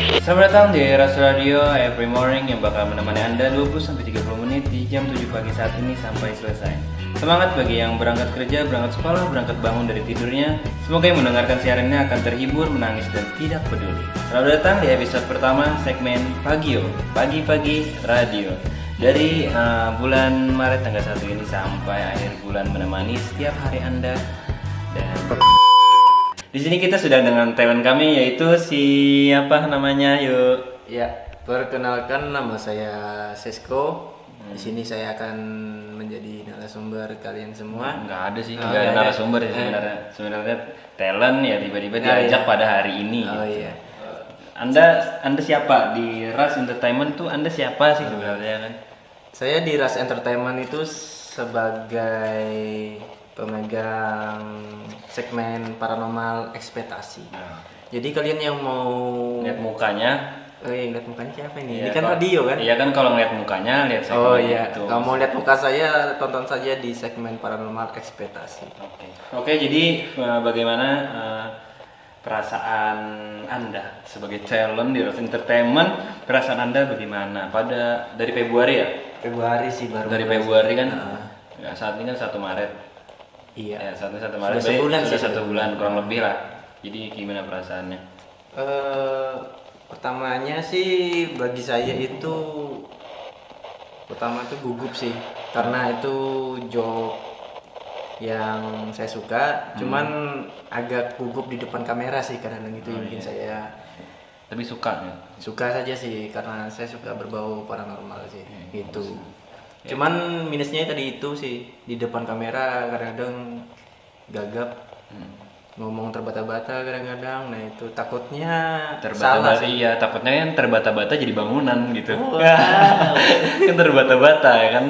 Selamat datang di Ras Radio every morning yang bakal menemani Anda 20-30 menit di jam 7 pagi saat ini sampai selesai. Semangat bagi yang berangkat kerja, berangkat sekolah, berangkat bangun dari tidurnya. Semoga yang mendengarkan siaran ini akan terhibur, menangis, dan tidak peduli. Selamat datang di episode pertama segmen Pagio, Pagi-Pagi Radio. Dari bulan Maret tanggal 1 ini sampai akhir bulan menemani setiap hari Anda. Dan di sini kita sudah dengan talent kami yaitu siapa namanya yuk. Ya, perkenalkan nama saya Sesko. Di sini saya akan menjadi narasumber kalian semua. Nggak ada sih, nggak ada narasumber ya sebenarnya. Sebenarnya talent ya tiba-tiba diajak pada hari ini. Oh gitu. iya. Anda siapa di Ras Entertainment tuh? Anda siapa sih sebenarnya kan? Saya di Ras Entertainment itu sebagai pemegang segmen paranormal ekspektasi. Jadi kalian yang mau Lihat mukanya. lihat mukanya siapa ini? Iya, Ini kan kalau- radio kan? Iya kan kalau ngeliat mukanya lihat segmen Oh iya. itu. Kalau mau lihat muka saya, tonton saja di segmen paranormal ekspektasi. Oke, jadi bagaimana perasaan Anda sebagai talent di Ras Entertainment? Perasaan Anda bagaimana? Dari Februari ya? Februari sih baru. Dari Februari kan? Ya, saat ini kan 1 Maret. Iya. Ya, saat ini 1 Maret. Sudah sebulan sudah sih, 1 bulan kurang lebih lah. Jadi gimana perasaannya? Pertamanya sih bagi saya itu pertama tuh gugup sih karena itu job yang saya suka, cuman agak gugup di depan kamera sih kadang-kadang itu yang bikin saya Tapi suka ya? suka saja sih karena saya suka berbau paranormal sih gitu. Cuman minusnya tadi itu sih di depan kamera kadang-kadang gagap. Ngomong terbata-bata kadang-kadang, nah itu takutnya salah Terbata-bata, sih. iya takutnya kan terbata-bata jadi bangunan gitu. Wow. Kan terbata-bata ya kan.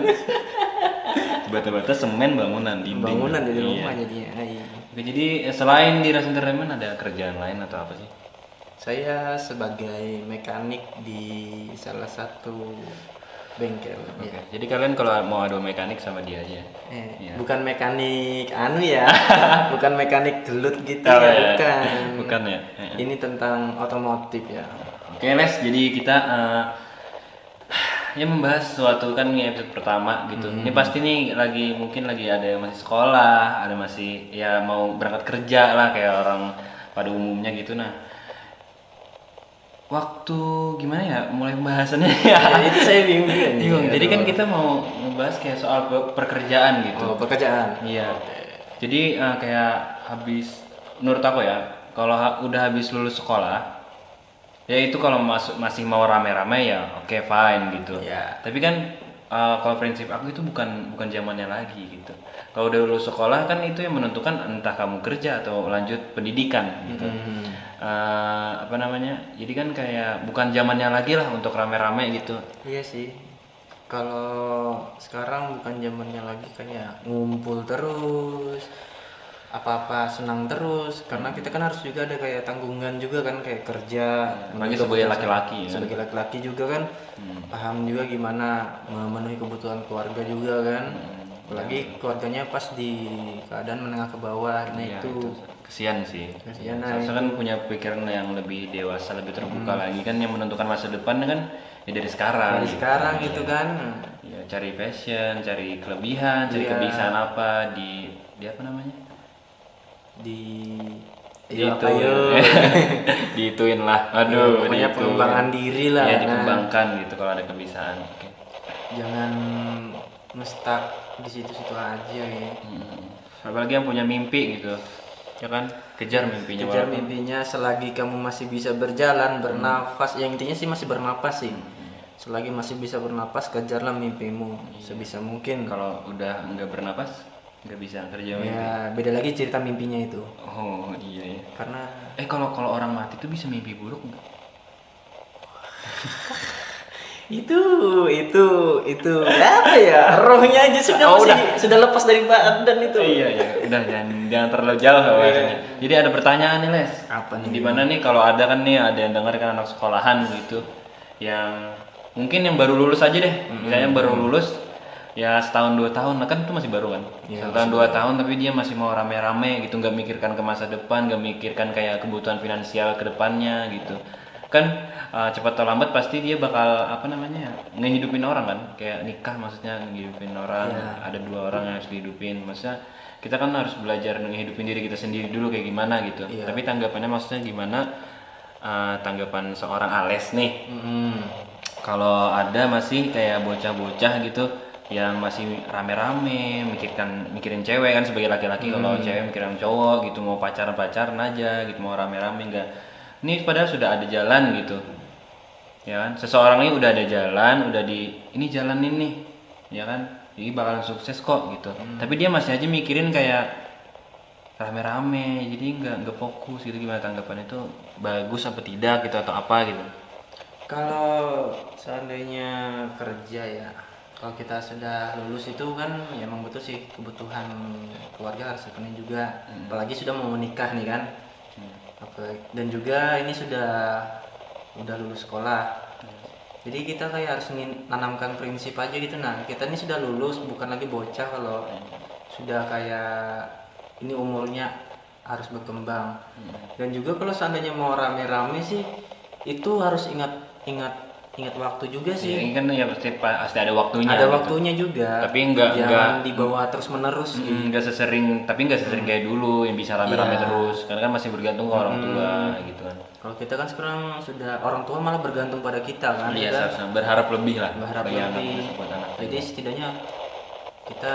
Bata-bata semen bangunan dinding. Bangunan jadi Iya. rumah jadinya. Iya. Oke, jadi selain di Ras Entertainment ada kerjaan lain atau apa sih? Saya sebagai mekanik di salah satu bengkel. Oke, Ya. jadi kalian kalau mau adu mekanik sama dia aja. Iya. Bukan mekanik anu ya, bukan mekanik gelut gitu Oh, ya, ya. bukan. Bukan ya. Ini tentang otomotif ya. Oke Les, jadi kita ya membahas suatu kan ini episode pertama gitu. Ini pasti nih mungkin lagi ada yang masih sekolah, ada masih ya mau berangkat kerja lah kayak orang pada umumnya gitu. Nah, waktu gimana ya mulai pembahasannya ya? Ya, itu saya bingung juga nih. Bingung. Jadi kan Aduh. kita mau ngebahas kayak soal pekerjaan gitu. Oh, pekerjaan. Iya. Jadi kayak habis menurut aku ya, kalau udah habis lulus sekolah, ya itu kalau masih mau rame-rame ya oke fine gitu. Iya. Tapi kan kalau prinsip aku itu bukan zamannya lagi gitu. Kalau udah lulus sekolah kan itu yang menentukan entah kamu kerja atau lanjut pendidikan gitu. Apa namanya? Jadi kan kayak bukan zamannya lagi lah untuk rame-rame gitu. Iya sih. Kalau sekarang bukan zamannya lagi kayak ngumpul terus, apa-apa senang terus. Karena kita kan harus juga ada kayak tanggungan juga kan kayak kerja. Apalagi untuk sebagai kebutuhan- laki-laki ya kan? Sebagai laki-laki juga kan paham juga gimana memenuhi kebutuhan keluarga juga kan. Apalagi keluarganya pas di keadaan menengah ke bawah. Nah Iya, itu kesian sih. Kasihan, Seharusnya kan punya pikiran yang lebih dewasa, lebih terbuka lagi kan yang menentukan masa depan kan ya dari sekarang. dari gitu. sekarang gitu kan. Ya, cari passion, cari kelebihan, cari Iya. kebiasaan apa di apa namanya? Di Itu. ayo. Diituin lah. Aduh, Pokoknya diituin. pengembangan diri lah. Ya, Nah, dikembangkan gitu kalau ada kebiasaan. Oke. jangan ngestak di situ-situ aja ya. Apalagi yang punya mimpi gitu. Ya kan? Kejar mimpinya. Kejar walaupun- mimpinya selagi kamu masih bisa berjalan, bernafas. Yang intinya sih masih bernapas sih. Selagi masih bisa bernapas, kejarlah mimpimu sebisa mungkin. Kalau udah nggak bernapas, nggak bisa kerja mimpi. Ya, beda lagi cerita mimpinya itu. Oh iya ya. Karena Kalau orang mati tuh bisa mimpi buruk nggak? itu apa ya? Rohnya aja sudah Oh, sudah lepas dari badan itu. Iya ya, udah jangan terlalu jauh bahasanya. Jadi ada pertanyaan nih Les. Apa nih? Di mana nih kalau ada kan nih ada yang dengar kan anak sekolahan gitu, yang mungkin yang baru lulus aja deh, misalnya baru lulus ya setahun 2 tahun, nah kan itu masih baru kan, setahun 2 tahun tapi dia masih mau rame-rame gitu, nggak mikirkan ke masa depan, nggak mikirkan kayak kebutuhan finansial ke depannya gitu. kan cepat atau lambat pasti dia bakal apa namanya ngehidupin orang kan, kayak nikah maksudnya ngehidupin orang. Ada 2 orang yang harus dihidupin, maksudnya kita kan harus belajar ngehidupin diri kita sendiri dulu kayak gimana gitu. Tapi tanggapannya maksudnya gimana, tanggapan seorang Ales nih kalau ada masih kayak bocah-bocah gitu yang masih rame-rame mikirin cewek kan sebagai laki-laki. Kalau cewek mikirin cowok gitu, mau pacaran aja gitu, mau rame-rame enggak. Ini padahal sudah ada jalan gitu ya kan, seseorang ini udah ada jalan, udah ini jalanin nih ya kan, jadi bakalan sukses kok gitu. Tapi dia masih aja mikirin kayak rame-rame, jadi nggak fokus gitu. Gimana tanggapan itu, bagus apa tidak gitu atau apa gitu? Kalau seandainya kerja ya, kalau kita sudah lulus itu kan ya emang betul sih kebutuhan keluarga harus dipenuhi juga. Apalagi sudah mau menikah nih kan. Dan juga ini udah lulus sekolah. Jadi kita kayak harus menanamkan prinsip aja gitu. Nah, kita ini sudah lulus, bukan lagi bocah. Kalau sudah kayak ini umurnya harus berkembang. Dan juga kalau seandainya mau rame-rame sih, itu harus ingat waktu juga sih. Ya, ini kan ya pasti ada waktunya. Ada gitu. waktunya juga. Tapi enggak dibawa terus menerus. Enggak sesering kayak dulu yang bisa rame-rame terus. Karena kan masih bergantung ke orang tua gitu kan. Kalau kita kan sekarang sudah orang tua malah bergantung pada kita kan. Iya, seharusnya berharap lebih lah. Berharap lebih. Jadi setidaknya kita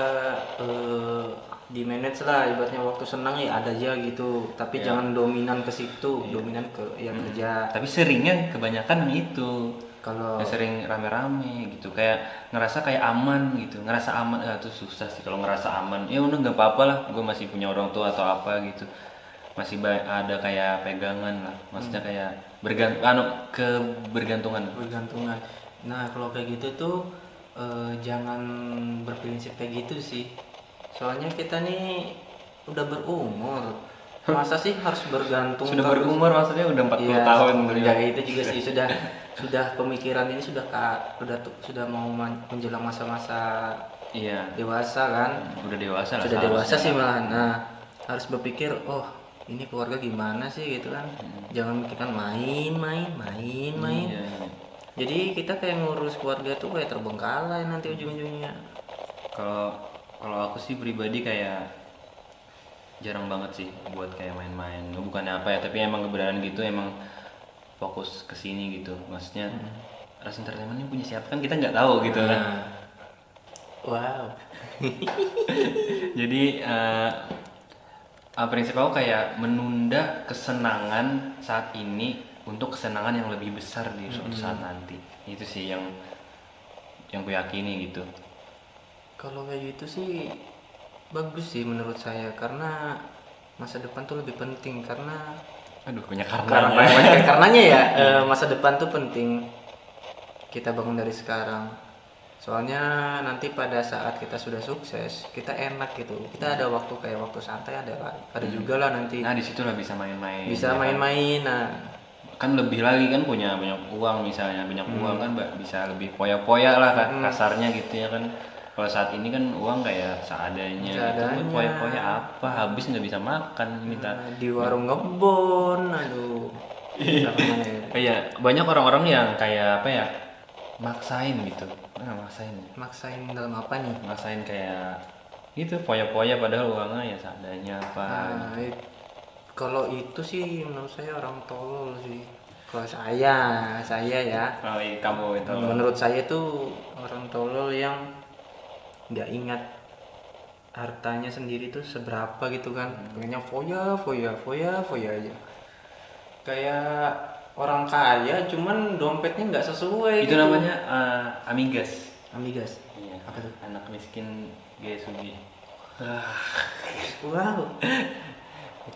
di manage lah, ibaratnya waktu senang ya ada aja gitu, tapi jangan dominan ke situ, dominan ke kerja. Tapi seringnya kebanyakan itu kalau sering rame-rame gitu, kayak ngerasa kayak aman gitu, ngerasa aman. Itu susah sih kalau ngerasa aman. Ya udah nggak apa-apa lah, gue masih punya orang tua atau apa gitu, masih ada kayak pegangan lah, maksudnya kayak bergantungan. Nah kalau kayak gitu tuh jangan berprinsip kayak gitu sih. Soalnya kita nih udah berumur, masa sih harus bergantung? Sudah berumur maksudnya udah 40 tahun. Ya itu juga sih sudah pemikiran ini sudah mau menjelang masa-masa dewasa kan? Udah dewasa lah. Sudah dewasa sih malah. Nah harus berpikir, oh ini keluarga gimana sih gitu kan? Jangan mikirkan main. Jadi kita kayak ngurus keluarga tuh kayak terbengkalai nanti ujung-ujungnya. Kalau aku sih pribadi kayak jarang banget sih buat kayak main-main. Bukannya apa ya, tapi emang keberadaan gitu emang fokus ke sini gitu. Maksudnya Ras Entertainment ini punya siapa kan kita nggak tahu gitu kan. Wow. Jadi prinsip aku kayak menunda kesenangan saat ini untuk kesenangan yang lebih besar di suatu saat nanti. Itu sih yang gue yakini gitu. Kalau kayak gitu sih bagus sih menurut saya, karena masa depan tuh lebih penting. Karena banyak karenanya ya. Masa depan tuh penting kita bangun dari sekarang. Soalnya nanti pada saat kita sudah sukses, kita enak gitu. Kita ada waktu kayak waktu santai ada juga lah nanti. Nah, disitulah bisa main-main. Nah, kan lebih lagi kan punya banyak uang misalnya, uang kan bisa lebih poya-poya lah kasarnya gitu ya kan. Kalau saat ini kan uang kayak seadanya. Gitu, poya-poya apa, habis nggak bisa makan, minta di warung ngebon, Iya, banyak orang-orang yang kayak apa ya, maksain gitu. Maksain dalam apa nih? Maksain kayak gitu, poya-poya padahal uangnya ya seadanya apa. Kalau itu sih menurut saya orang tolol sih. Kalau saya ya. Oh iya, kamu itu. Menurut saya tuh orang tolol yang nggak ingat hartanya sendiri tuh seberapa gitu kan. Pengennya foya aja. Kayak orang kaya cuman dompetnya nggak sesuai. Itu gitu. namanya amigas. Iya. Apa tuh? Anak miskin gaya sugi. Wow.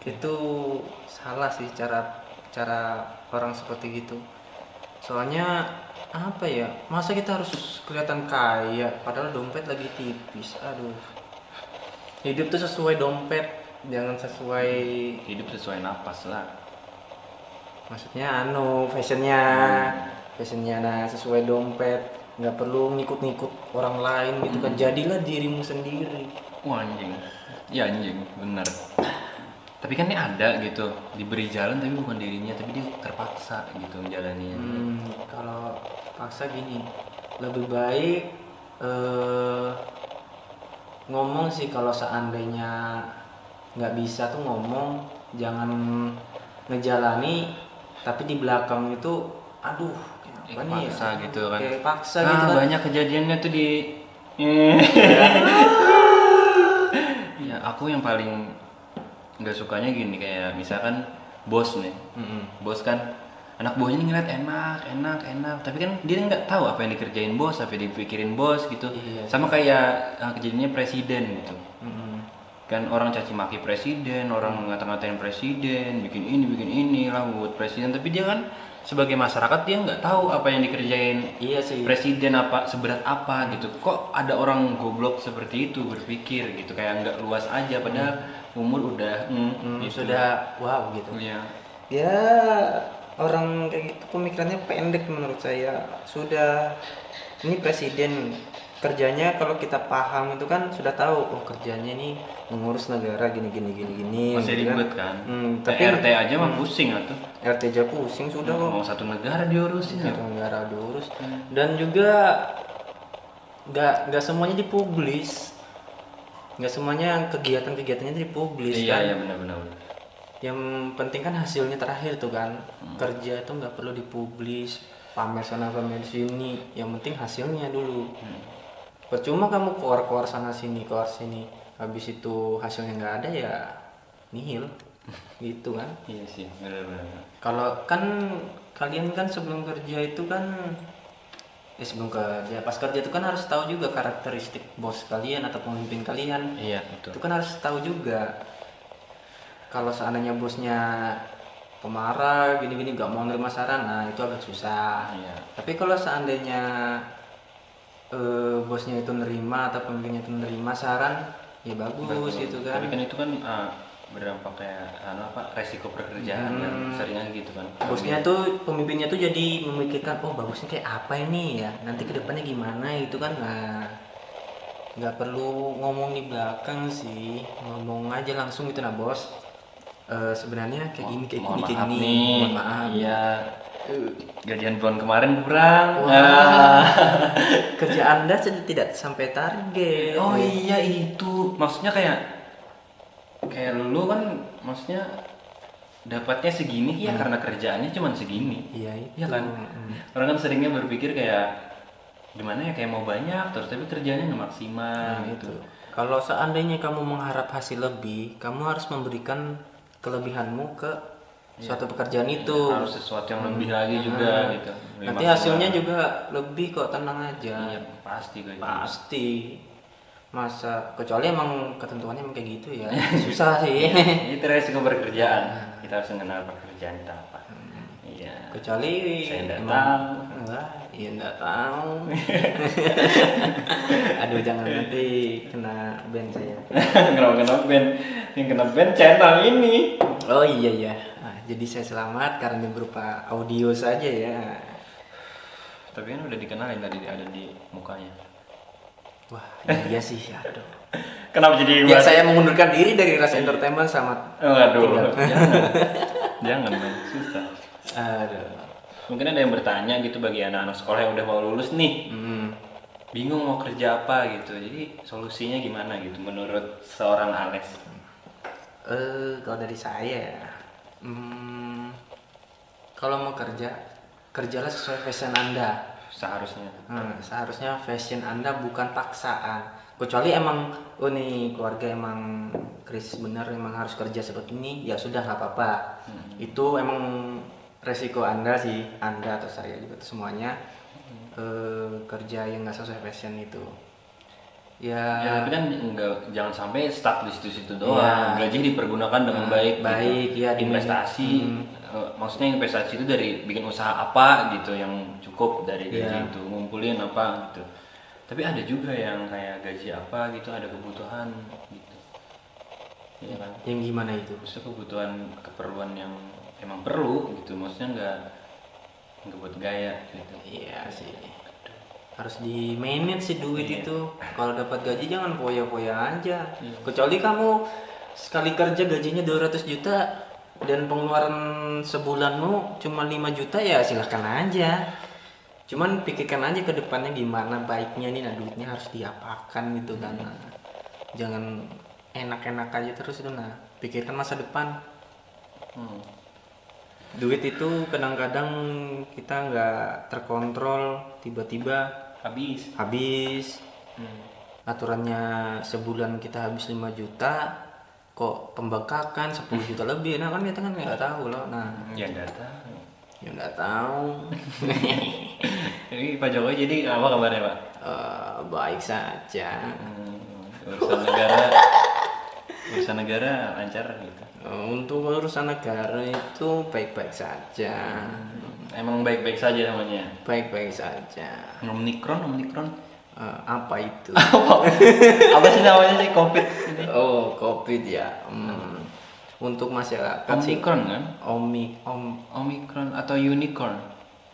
Itu salah sih cara orang seperti gitu. Soalnya apa ya, masa kita harus kelihatan kaya padahal dompet lagi tipis. Aduh, hidup tuh sesuai dompet, jangan sesuai hidup sesuai napas lah. Maksudnya fashionnya nah sesuai dompet, nggak perlu ngikut orang lain gitu kan. Jadilah dirimu sendiri. Wah anjing, ya anjing, benar. Tapi kan ini ada gitu, diberi jalan tapi bukan dirinya, tapi dia terpaksa gitu menjalaninya. Kalau paksa gini, lebih baik ngomong sih. Kalau seandainya nggak bisa tuh ngomong, jangan ngejalani tapi di belakang itu aduh kayak apa nih ya? Paksa gitu kan. Kayak paksa gitu kan. Banyak kejadiannya tuh di ya aku yang paling nggak sukanya gini, kayak misalkan bos nih. Bos kan anak buahnya nih ngeliat enak, tapi kan dia nggak tahu apa yang dikerjain bos, apa yang dipikirin bos gitu. Iya. Sama kayak kejadiannya presiden gitu. Kan orang caci maki presiden, orang ngata-ngatain presiden, bikin ini lah buat presiden, tapi dia kan sebagai masyarakat dia nggak tahu apa yang dikerjain Iya sih. presiden, apa seberat apa gitu. Kok ada orang goblok seperti itu berpikir gitu, kayak nggak luas aja, padahal umur udah gitu. Sudah wow gitu. Iya. Ya orang kayak gitu pemikirannya pendek menurut saya. Sudah ini presiden kerjanya, kalau kita paham itu kan sudah tahu oh kerjanya ini mengurus negara gini Masih gitu ribet kan. tapi RT aja mah pusing atuh. RT aja pusing sudah kok. Mau satu negara diurusin. Satu negara diurus. Dan juga nggak semuanya dipublis, nggak semuanya kegiatannya dipublis kan. Iya benar. Yang penting kan hasilnya terakhir tuh kan. Kerja itu nggak perlu dipublis, pamer sana pamer sini, yang penting hasilnya dulu. Percuma kamu keluar sana sini, habis itu hasilnya nggak ada ya nihil gitu kan. Iya sih, benar. Kalau kan kalian kan sebelum kerja itu kan sebelum kerja, pas kerja itu kan harus tahu juga karakteristik bos kalian atau pemimpin kalian. Iya betul. Itu kan harus tahu juga. Kalau seandainya bosnya pemarah gini nggak mau nerima saran, nah itu agak susah. Iya. Tapi kalau seandainya bosnya itu nerima atau pemimpinnya itu nerima saran, ya bagus gitu kan. Tapi kan itu kan berdampak kayak resiko pekerjaan kan seringnya gitu kan. Bosnya tuh, pemimpinnya tuh jadi memikirkan oh bagusnya kayak apa ini ya, nanti kedepannya gimana itu kan. Nah nggak perlu ngomong di belakang sih, ngomong aja langsung gitu. Nah bos, sebenarnya kayak gini nih. mohon maaf Iya. Gajian bulan kemarin kurang. Kerja Anda sudah tidak sampai target. Oh iya itu. Maksudnya kayak lu kan maksudnya dapatnya segini ya karena kerjaannya cuma segini. Iya itu. Iya kan? Orang kan seringnya berpikir kayak gimana ya, kayak mau banyak terus tapi kerjanya nggak maksimal gitu. Kalau seandainya kamu mengharap hasil lebih, kamu harus memberikan kelebihanmu ke suatu pekerjaan itu. Harus sesuatu yang lebih lagi juga gitu. Lebih Nanti maksimal. hasilnya juga lebih kok, tenang aja. Iya pasti gue. Pasti. Masa kecuali emang ketentuannya emang kayak gitu ya. Susah sih. Itu resiko pekerjaan. Kita harus mengenal pekerjaan kita apa. Iya. Kecuali Saya nggak emang- tahu. Enggak, iya enggak tahu. Aduh jangan nanti kena ban saya. Kenapa kena band? Yang kena band channel ini. Oh iya. Nah, jadi saya selamat karena ini berupa audio saja ya. Tapi kan udah dikenalin tadi ada di mukanya. Wah iya sih, aduh. Kenapa jadi Ya saya mengundurkan diri dari Ras Entertainment sama. Aduh, jangan Bang, susah. Aduh. Mungkin ada yang bertanya gitu bagi anak-anak sekolah yang udah mau lulus nih, bingung mau kerja apa gitu. Jadi solusinya gimana gitu menurut seorang Alex? Kalau dari saya ya, kalau mau kerja, kerjalah sesuai passion Anda. Seharusnya. Seharusnya fashion Anda bukan paksaan. Kecuali emang nih keluarga emang krisis benar, emang harus kerja seperti ini, ya sudah nggak apa-apa. Itu emang resiko Anda sih, Anda atau saya juga semuanya kerja yang nggak sesuai fashion itu. Ya tapi kan jangan sampai stuck di situ doang. Iya. Gaji dipergunakan dengan baik. baik, gitu. ya, Investasi. Maksudnya investasi itu dari bikin usaha apa gitu yang cukup dari gaji itu, ngumpulin apa gitu. Tapi ada juga yang kayak gaji apa gitu, ada kebutuhan gitu. Iya kan? yang gimana itu? Maksudnya kebutuhan keperluan yang emang perlu gitu. Maksudnya nggak buat gaya gitu. Iya sih. Harus di manage sih duit itu. Kalau dapat gaji jangan foya-foya aja. Kecuali kamu sekali kerja gajinya 200 juta dan pengeluaran sebulanmu cuma 5 juta ya silahkan aja. Cuman pikirkan aja ke depannya gimana baiknya nih, nah duitnya harus diapakan gitu kan. Nah, jangan enak-enak aja terus itu, nah pikirkan masa depan. Duit itu kadang-kadang kita nggak terkontrol, tiba-tiba habis. Aturannya sebulan kita habis 5 juta, kok pembengkakan 10 juta lebih, nah kan kita kan nggak tahu loh. Nah Ya nggak tahu. Ini Pak Jokowi jadi apa kabarnya Pak? Baik saja. Urusan negara lancar gitu. Untuk urusan negara itu baik-baik saja. Emang baik-baik saja namanya. Baik-baik saja. Omikron. Apa itu? Apa sih namanya sih COVID ini? Oh, COVID ya. Untuk masyarakat sih Omikron kan? Omikron atau unicorn?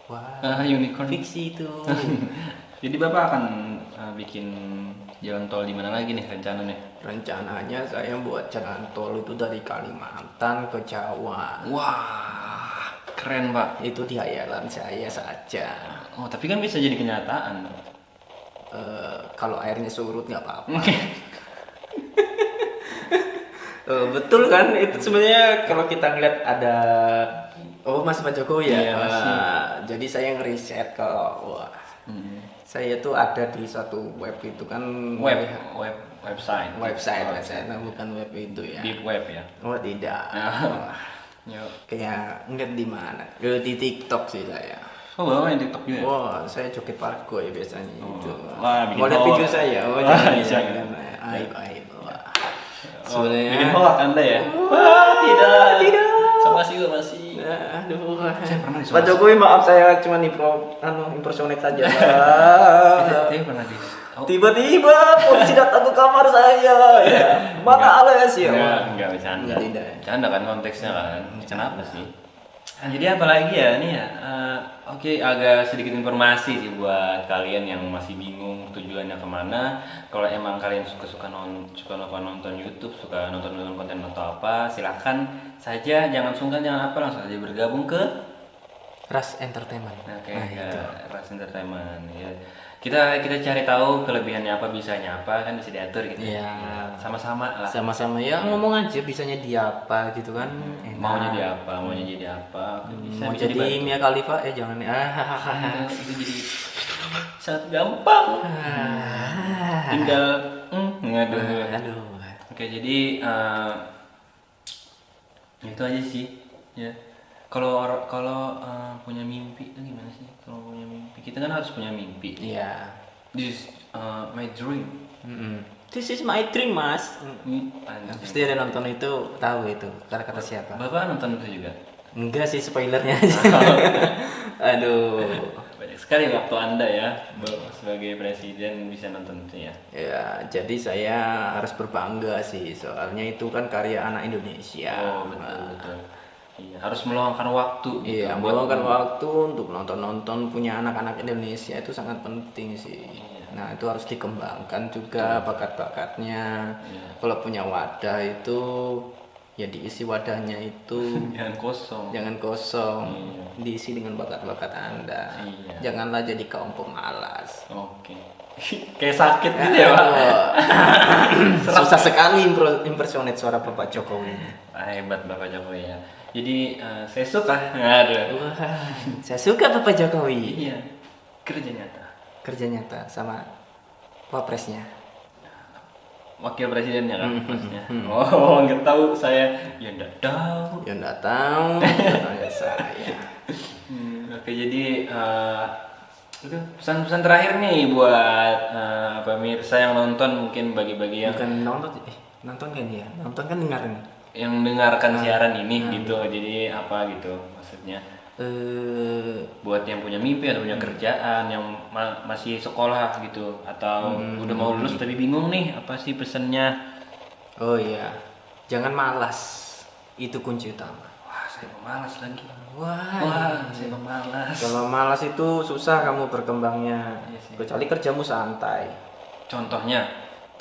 Wah, Unicorn. fiksi itu. Jadi Bapak akan bikin jalan tol di mana lagi nih rencananya? Rencananya saya buat jalan tol itu dari Kalimantan ke Jawa. Wah, keren Pak. Itu di hayalan saya saja. Oh, tapi kan bisa jadi kenyataan. Kalau airnya surut nggak apa-apa. Betul kan? Itu sebenarnya kalau kita ngeliat ada Mas Pak Jokowi ya. Iya, masih. Jadi saya ngeriset kalau saya tuh ada di suatu web itu kan, website. Nah, bukan web itu ya. Deep web ya. Oh tidak. Yuk. Kayak ngeliat di mana? Di TikTok sih saya. Oh, Bapak main TikTok juga? Wah, saya joget parkour ya biasanya itu. Wah, bikin mau lihat hoax. video saya? Oh, jangan. Aib. Bikin hoax Anda ya? Wah, tidak. Masih. Aduh. Saya pernah Pak Jokowi, maaf saya cuma impersonate saja. Saya pernah di. Tiba-tiba polisi datang ke kamar saya. Ya. Mana Ales ya? Enggak bercanda. Tidak. Bercanda kan konteksnya kan. Kenapa sih? Nah, jadi apalagi ya nih ya. Oke, agak sedikit informasi sih buat kalian yang masih bingung tujuannya kemana. Kalau emang kalian suka nonton YouTube, suka nonton konten atau apa, silahkan saja, jangan sungkan, jangan apa, langsung saja bergabung ke Ras Entertainment. Oke, itu. Ras Entertainment ya. Kita cari tahu kelebihannya apa, bisanya apa, kan bisa diatur gitu. Iya. Sama-sama lah. Sama-sama ya ngomong aja bisanya dia apa gitu kan. Enak. Maunya jadi apa. Mau jadi dibantu. Mia Khalifa jangan Itu jadi sangat gampang. Tinggal aduh. Oke, jadi itu aja sih ya. Kalau punya mimpi itu gimana sih? Kalau punya mimpi, kita kan harus punya mimpi. Iya. This is my dream. This is my dream, Mas. Anjing. Pasti ada nonton itu, tahu itu kata-kata siapa? Bapak nonton itu juga? Enggak sih, spoilernya aja. Aduh. Banyak sekali waktu Anda ya sebagai presiden bisa nonton itu ya. Ya, jadi saya harus berbangga sih, soalnya itu kan karya anak Indonesia. Oh, betul. Iya, harus meluangkan waktu. Iya, meluangkan waktu untuk nonton punya anak-anak Indonesia itu sangat penting sih. Iya. Nah, itu harus dikembangkan juga bakat-bakatnya. Iya. Kalau punya wadah itu ya diisi wadahnya itu. Jangan kosong. Iya. Diisi dengan bakat-bakat Anda. Iya. Janganlah jadi kaum pemalas. Oke. Kayak sakit gitu ya, Pak. Susah sekali impersonate suara Bapak Jokowi. Hebat Bapak Jokowi ya. Jadi saya suka. Aduh. Wah, saya suka Bapak Jokowi. Iya. Kerja nyata sama wapresnya. Wakil presidennya kan maksudnya. Oh, nggak tahu saya. Ya nggak tahu. Katanya saya. Oke, jadi itu pesan-pesan terakhir nih buat pemirsa yang nonton, mungkin bagi-bagi yang Bukan nonton kan ya? Nonton kan dengar nih. yang mendengarkan siaran ini gitu. Jadi apa gitu maksudnya? Buat yang punya mimpi atau punya kerjaan, yang masih sekolah gitu, atau udah mau lulus tapi bingung nih apa sih pesannya? Oh iya, jangan malas, itu kunci utama. Wah, saya pemalas lagi. Wah, Saya pemalas. kalau malas itu susah kamu berkembangnya. Iya sih. Kecuali kerjamu santai. Contohnya?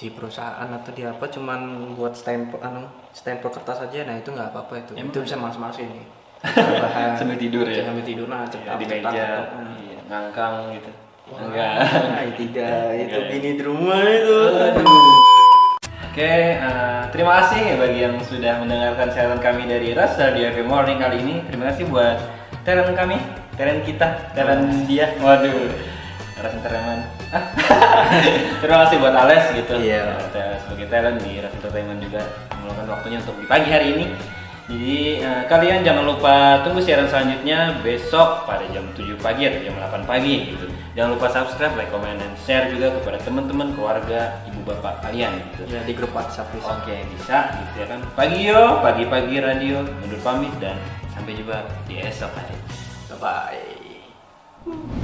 di perusahaan atau di apa cuman buat stempel kertas aja, nah itu nggak apa-apa itu. Itu bisa mas ini. Bahan Sambil tidur ya? Sambil tidur, nah Ya, di meja, iya, ngangkang gitu. Enggak. Tidak, itu bini di rumah itu. Oke, terima kasih bagi yang sudah mendengarkan siaran kami dari Ras Radio FM Morning kali ini. Terima kasih buat talent kami, talent kita, talent dia. Waduh, Ras Entertainment. Terima kasih buat Ales gitu. Iya. Sebagai talent di Ras Entertainment juga meluangkan waktunya untuk di pagi hari ini. Jadi kalian jangan lupa tunggu siaran selanjutnya besok pada jam 7 pagi atau jam 8 pagi gitu. Jangan lupa subscribe, like, comment, dan share juga kepada teman-teman, keluarga, ibu bapak kalian gitu. Ya di grup WhatsApp bisa. Oke, bisa gitu ya kan. Pagi radio undur pamit dan sampai jumpa di esok hari. Bye.